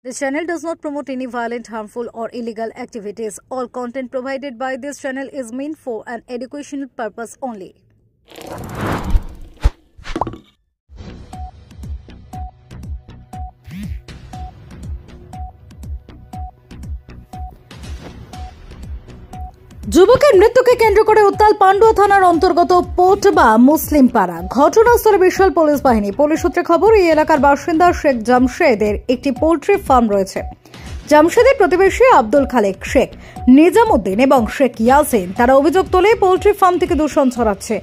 This channel does not promote any violent, harmful, or illegal activities. All content provided by this channel is meant for an educational purpose only. যুবকের মৃত্যুকে কেন্দ্র করে উত্তাল পান্ডুয়া থানার অন্তর্গত পোটবা মুসলিম পাড়া। ঘটনাস্থলে বিশাল পুলিশ বাহিনী। পুলিশ সূত্রে খবর, এই এলাকার বাসিন্দা শেখ জামশেদের একটি পোল্ট্রি ফার্ম রয়েছে। জামশেদের প্রতিবেশী আব্দুল খালেক, শেখ নিজামুদ্দিন এবং শেখ ইয়াসিন তারা অভিযোগ তোলে পোল্ট্রি ফার্ম থেকে দূষণ ছড়াচ্ছে।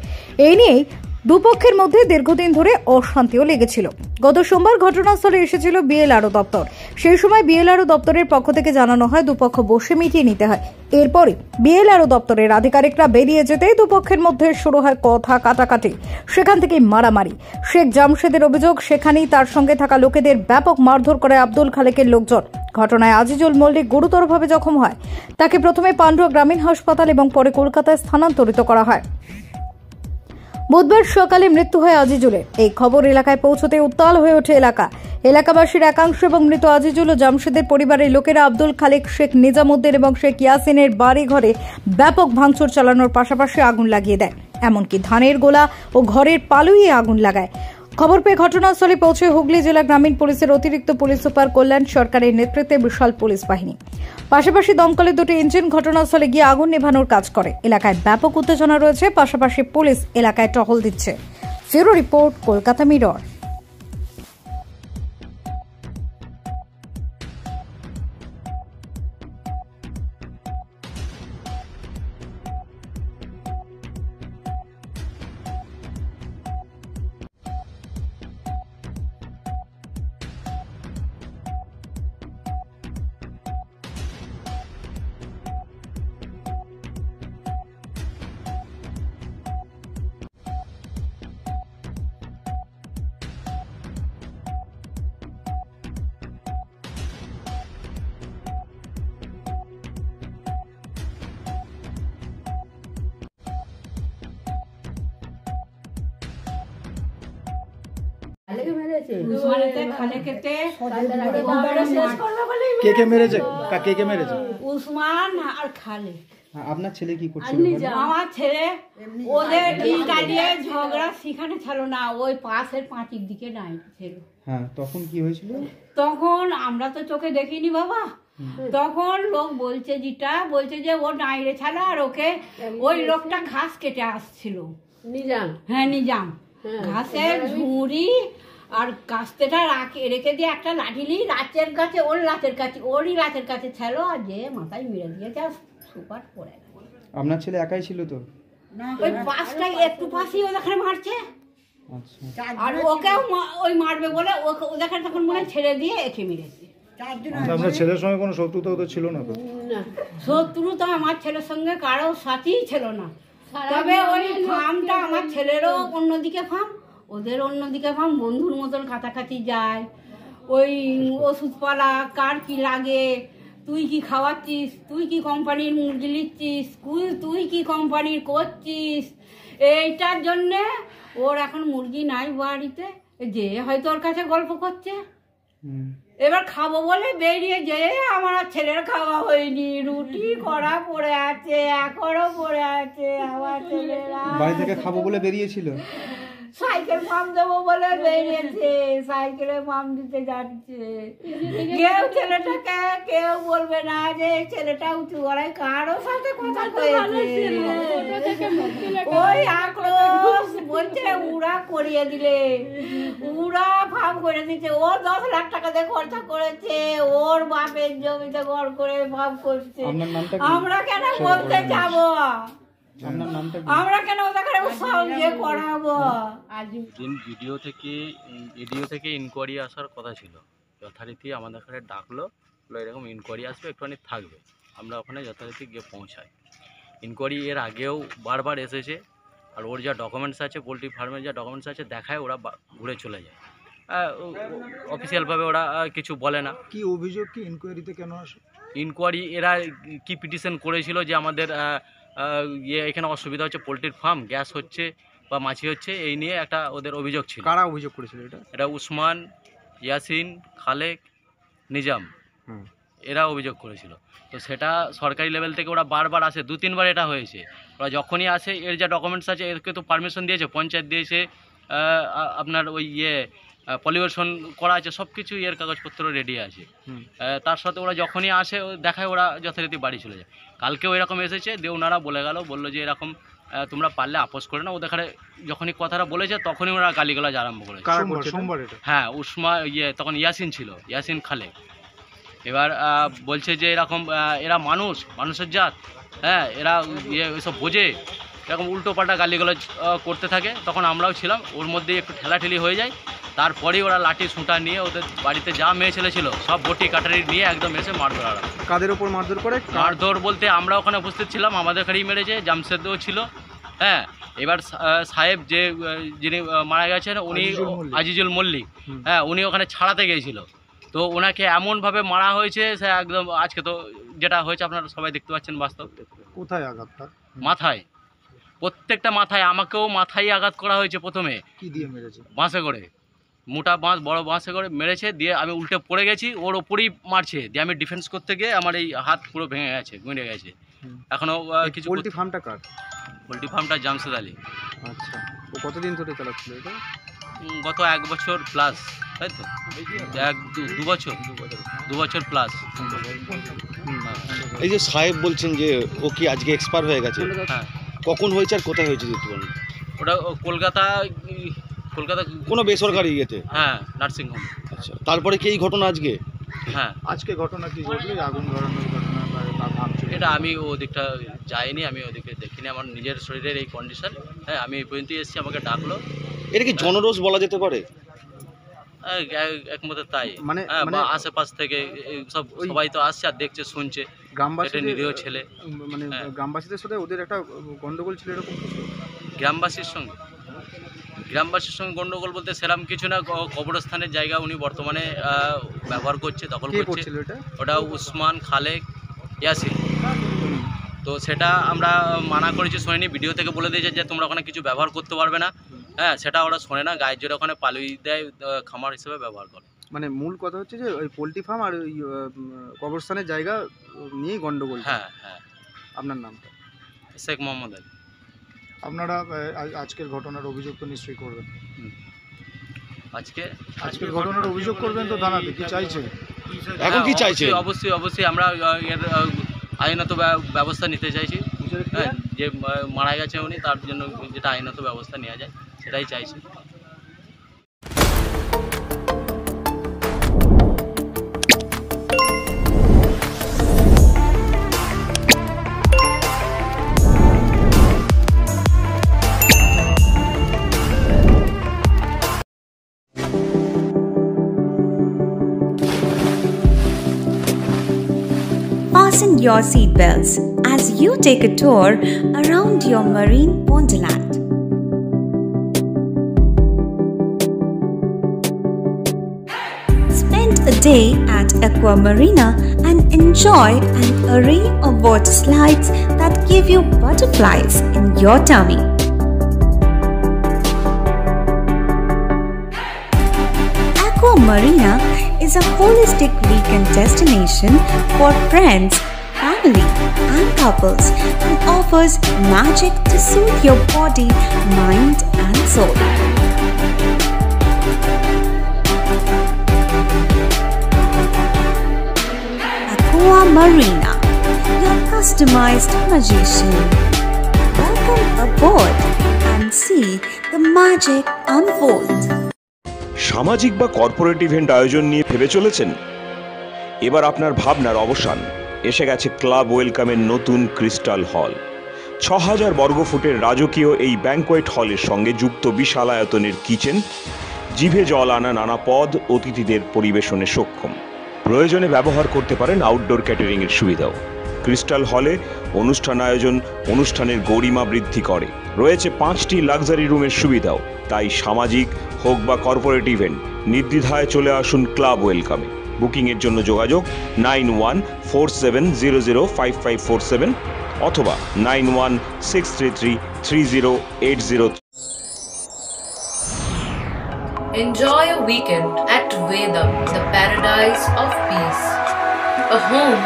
এই নিয়েই দুপক্ষের মধ্যে দীর্ঘদিন ধরে অশান্তিও লেগেছিল। গত সোমবার ঘটনাস্থলে এসেছিল বিএলআরও দপ্তর। সেই সময় বিএলআরও দপ্তরের পক্ষ থেকে জানানো হয় দুপক্ষ বসে মিটিয়ে নিতে হয়। এরপরে বিএলআরও দপ্তরের আধিকারিকরা বেরিয়ে যেতেই দুপক্ষের মধ্যে শুরু হয় কথা কাটাকাটি, সেখান থেকে মারামারি। শেখ জামশেদের অভিযোগ, সেখানেই তার সঙ্গে থাকা লোকেদের ব্যাপক মারধর করে আব্দুল খালেকের লোকজন। ঘটনায় আজিজুল মল্লিক গুরুতরভাবে জখম হয়। তাকে প্রথমে পান্ডুয়া গ্রামীণ হাসপাতাল এবং পরে কলকাতায় স্থানান্তরিত করা হয়। বুধবার সকালে মৃত্যু হয় আজিজুলের। এই খবর এলাকায় পৌঁছতে উত্তাল হয়ে ওঠে এলাকা। এলাকাবাসীর একাংশ এবং মৃত আজিজুল ও জামশেদের পরিবারের লোকেরা আব্দুল খালেক, শেখ নিজামুদ্দিন এবং শেখ ইয়াসিনের বাড়ি ঘরে ব্যাপক ভাঙচুর চালানোর পাশাপাশি আগুন লাগিয়ে দেয়। এমনকি ধানের গোলা ও ঘরের পালুইয়ে আগুন লাগায়। খবর পেয়ে ঘটনাস্থলে পৌঁছে হুগলি জেলা গ্রামীণ পুলিশের অতিরিক্ত পুলিশ সুপার কল্যাণ সরকারের নেতৃত্বে বিশাল পুলিশ বাহিনী। পাশাপাশি দমকলের দুটি ইঞ্জিন ঘটনাস্থলে গিয়ে আগুন নেভানোর কাজ করে। এলাকায় ব্যাপক উত্তেজনা রয়েছে, পাশাপাশি পুলিশ এলাকায় টহল দিচ্ছে। Bureau report, Kolkata mirror. কে মেরেছে? উসমান আর খালে। আপনার ছেলে কি করছিল? আমার ছেলে ওদের ইটালিয়ে ঝগড়া সেখানে ছিল না, ওই পাশের পাঁচির দিকে নাই ছিল। হ্যাঁ, তখন কি হয়েছিল? তখন আমরা তো চোখে দেখিনি বাবা। তখন লোক বলছে যে ও নাইরে ছাড়া, আর ওকে ওই লোকটা ঘাস কেটে আসছিল। নিজাম, হ্যাঁ নিজাম, ঘাসের ঝুড়ি আর কাস্তেটা রেখে দিয়ে একটা লাঠি নিয়ে ওরই লাচের কাছে ছিল, আর যে মাথায় মেরে দিয়েছে সুপার পড়ে। আপনার ছেলে একাই ছিল তো? ওই পাশটাই একটু পাশেই ওখানে মারছে। আচ্ছা, আর ওকেও ওই মারবে বলে ওখানে তখন মনে ছেড়ে দিয়ে একে মেরেছে। আপনার ছেলের সঙ্গে কোনো শত্রুতা তো ছিল না? তো শত্রু তো আমার ছেলের সঙ্গে কারো সাথেই ছিল না। তবে ওই ফার্মটা আমার ছেলেরও অন্যদিকে ফার্ম, ওদের অন্যদিকে ফার্ম, বন্ধুর মতন কাছাকাছি যায়। ওই ওষুধপালা কার কি লাগে, তুই কি খাওয়াচ্ছিস, তুই কি কোম্পানির মুরগি নিচ্ছিস, তুই কি কোম্পানির করছিস, এইটার জন্যে ওর এখন মুরগি নাই বাড়িতে, যে হয়তো ওর কাছে গল্প করছে। এবার খাবো বলে বেরিয়ে যে আমার ছেলের খাওয়া হয়নি, রুটি করা পড়ে আছে, এখনো পড়ে আছে। আমার ছেলেরা বাড়ি থেকে খাবো বলে বেরিয়েছিল, সাইকেল পাম্প দেবো বলে বেরিয়েছে, সাইকেলে পাম্প দিতে যাচ্ছে। কেউ বলবে না যে ছেলেটা উঁচু গলায় কারো সাথে কথা হয়েছে। ওই আক্রোশ বলছে উড়া করিয়ে দিলে, উড়া ফার্ম করে দিচ্ছে। ও 10 লাখ টাকা দিয়ে খরচা করেছে, ওর বাপের জমিতে ঘর করে ফার্ম করছে। আমরা কেন বলতে যাবো? আমরা কেন ওদেরকে সাহায্য করাবো? ভিডিও থেকে ইনকোয়ারি আসার কথা ছিল, যথারীতি আমাদের কাছে ডাকলো, এরকম ইনকোয়ারি আসবে, একটুখানি থাকবে। আমরা ওখানে যথারীতি গিয়ে পৌঁছাই। ইনকোয়ারি এর আগেও বারবার এসেছে, আর ওর যা ডকুমেন্টস আছে, পোলট্রি ফার্মের যা ডকুমেন্টস আছে দেখায়, ওরা ঘুরে চলে যায়। অফিসিয়ালভাবে ওরা কিছু বলে না। কি অভিযোগ, কি ইনকোয়ারিতে কেন আসে? ইনকোয়ারি এরা কি পিটিশন করেছিল যে আমাদের এখানে অসুবিধা হচ্ছে, পোলট্রির ফার্ম গ্যাস হচ্ছে বা মাছি হচ্ছে, এই নিয়ে একটা ওদের অভিযোগ ছিল। কারা অভিযোগ করেছিল এটা? এটা উসমান, ইয়াসিন, খালেক নিজাম, এরা অভিযোগ করেছিল। তো সেটা সরকারি লেভেল থেকে ওরা বারবার আসে, 2-3 বার এটা হয়েছে। ওরা যখনই আসে এর যা ডকুমেন্টস আছে এরকে তো পারমিশন দিয়েছে, পঞ্চায়েত দিয়েছে, আপনার ওই পলিউশন করা আছে, সব কিছু এর কাগজপত্র রেডি আছে। তার সাথে ওরা যখনই আসে দেখায় ওরা যথারীতি বাড়ি চলে যায়। কালকেও এরকম এসেছে, দিয়ে ওনারা বললো যে এরকম তোমরা পারলে আপোষ করে না। ওদের যখনই কথাটা বলেছে তখনই ওরা গালিগালাজ আরম্ভ করেছে। হ্যাঁ, উসমা তখন ইয়াসিন ছিল, ইয়াসিন খালেক। এবার বলছে যে এরকম এরা মানুষের জাত, হ্যাঁ এরা এসব বোঝে, এরকম উল্টো পাল্টা গালিগালাজ করতে থাকে। তখন আমরাও ছিলাম, ওর মধ্যে একটু ঠেলাঠেলি হয়ে যায়। তারপরেই ওরা লাঠি সুঁটা নিয়ে ওদের বাড়িতে যা মেয়ে ছেলে ছিল সব বটি কাটারি নিয়ে একদম এসে মারধর আরম্ভ। কাদের ওপর মারধর করে? মারধর বলতে আমরা ওখানে উপস্থিত ছিলাম, আমাদের ঘরেই মেরেছে, জামশেদও ছিল। হ্যাঁ, এবার সাহেব যিনি মারা গেছেন উনি আজিজুল মল্লিক, হ্যাঁ উনি ওখানে ছাড়াতে গিয়েছিল। তো ওনাকে এমনভাবে মারা হয়েছে সে একদম, আজকে তো যেটা হয়েছে আপনারা সবাই দেখতে পাচ্ছেন বাস্তব। কোথায় আঘাতটা? মাথায়, প্রত্যেকটা মাথায়। আমাকেও মাথায় আঘাত করা হয়েছে। প্রথমে কি দিয়ে মেরেছে? বাঁশে করে, মোটা বাঁশ, বড় বাঁশে করে মেরেছে। দিয়ে আমি উল্টে পড়ে গেছি, ওর ওপরেই মারছে। দিয়ে আমি ডিফেন্স করতে গিয়ে আমার এই হাত পুরো ভেঙে গেছে, গুঁড়ে গেছে। এখনও কিছু। পোল্ট্রি ফার্মটা কার? পোল্ট্রি ফার্মটা জামশেদ আলী। আচ্ছা, ও কতদিন ধরে চালাচ্ছিল এটা? গত 1 বছর প্লাস, তাই তো, 2 বছর প্লাস। এই যে সাহেব বলছেন যে ও কি আজকে এক্সপায়ার হয়ে গেছে, হ্যাঁ, কখন হয়েছে আর কোথায় হয়েছে দিতে পারেন? ওটা কলকাতা কোনো বেসরকারি ইয়েতে? হ্যাঁ, নার্সিংহোম। আচ্ছা, তারপরে কি এই ঘটনা আজকে? হ্যাঁ, আজকে ঘটনা কি ঘটলো? আগুন ধরানোর ঘটনা বা ভাঙচুর? এটা আমি ওদিকটা যাইনি, আমি ওদিকে দেখিনি। আমার নিজের শরীরের এই কন্ডিশন, হ্যাঁ আমি এই পর্যন্ত এসেছি, আমাকে ডাকলো। এটা কি জনরোষ বলা যেতে পারে? একমতে তাই, মানে আশেপাশ থেকে সবাই তো আসছে আর দেখছে শুনছে। গ্রামবাসী নিরীহ ছেলে, মানে গ্রামবাসীদের সাথে ওদের একটা গন্ডগোল ছিল এরকম কিছু? গ্রামবাসীর সঙ্গে গন্ডগোল বলতে সেরকম কিছু না। কবরস্থানের জায়গা উনি বর্তমানে ব্যবহার করছে, দখল করছে। ওটা উসমান খালেক ইয়াসিন। তো সেটা আমরা মানা করেছি, শোনেনি। ভিডিও থেকে বলে দিয়েছে যে তোমরা ওখানে কিছু ব্যবহার করতে পারবে না। হ্যাঁ, সেটা ওরা শোনে না। গায়ের জোরে ওখানে পালুই দেয়, খামার হিসেবে ব্যবহার করে। মানে মূল কথা হচ্ছে যে ওই পোল্ট্রি ফার্ম আর ওই কবরস্থানের জায়গা নিয়েই গন্ডগোল। হ্যাঁ হ্যাঁ। আপনার নামটা? শেখ মোহাম্মদ আলী। আপনারা আজকের ঘটনার অভিযোগ তো নিশ্চয়ই করবেন? আজকের ঘটনার অভিযোগ করবেন তো থানাতে? কি চাইছে এখন? কি চাইছে? অবশ্যই আমরা এর আইনত ব্যবস্থা নিতে চাইছি। হ্যাঁ, যে মারা গেছে উনি, তার জন্য যেটা আইনত ব্যবস্থা নেওয়া যায় সেটাই চাইছি। Fasten your seatbelts as you take a tour around your marine wonderland. Spend a day at Aqua Marina and enjoy an array of water slides that give you butterflies in your tummy. Aqua Marina is a holistic weekend destination for friends, family, and couples and offers magic to soothe your body, mind, and soul. Aqua Marina, your customized magician. Welcome aboard and see the magic unfold. সামাজিক বা corporate event আয়োজন নিয়ে ভেবে চলেছেন? এবার আপনার ভাবনার অবসান। এসে গেছে ক্লাব ওয়েলকামের নতুন ক্রিস্টাল হল। ৬,০০০ বর্গফুটের রাজকীয় এই ব্যাংকোয়েট হলের সঙ্গে যুক্ত বিশাল আয়তনের কিচেন, জিভে জল আনা নানা পদ অতিথিদের পরিবেশনে সক্ষম। প্রয়োজনে ব্যবহার করতে পারেন আউটডোর ক্যাটারিংয়ের সুবিধাও। ক্রিস্টাল হলে অনুষ্ঠান আয়োজন অনুষ্ঠানের গরিমা বৃদ্ধি করে। রয়েছে 5টি লাক্সারি রুমের সুবিধাও। তাই সামাজিক হোক বা কর্পোরেট ইভেন্ট নির্দ্বিধায় চলে আসুন ক্লাব ওয়েলকামে। বুকিংয়ের জন্য যোগাযোগ 9147005547 অথবা 9163333080। Enjoy a weekend at Vedam, the paradise of peace. A home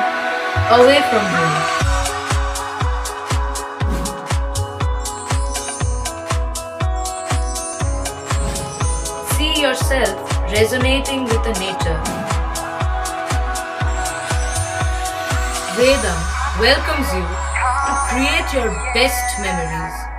away from home. See yourself resonating with the nature. Vedam welcomes you to create your best memories.